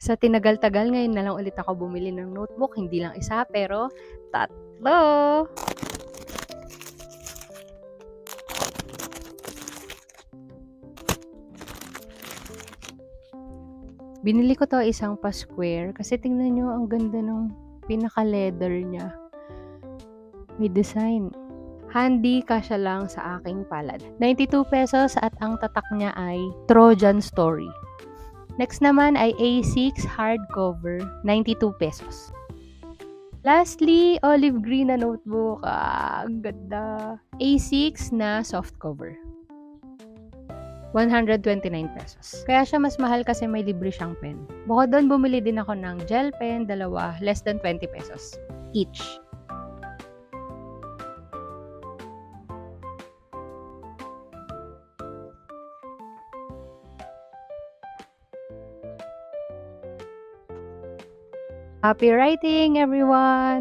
Sa tinagal-tagal ngayon na lang ulit ako bumili ng notebook, hindi lang isa pero 3. Binili ko 'to isang pa-square kasi tingnan niyo ang ganda ng pinaka-leather niya. May design. Handy, kasya lang sa aking palad. 92 pesos at ang tatak niya ay Trojan Story. Next naman ay A6 hardcover, 92 pesos. Lastly, olive green na notebook. Ang ganda. A6 na softcover. 129 pesos. Kaya siya mas mahal kasi may libre siyang pen. Bukod doon, bumili din ako ng gel pen, dalawa, less than 20 pesos each. Happy writing, everyone!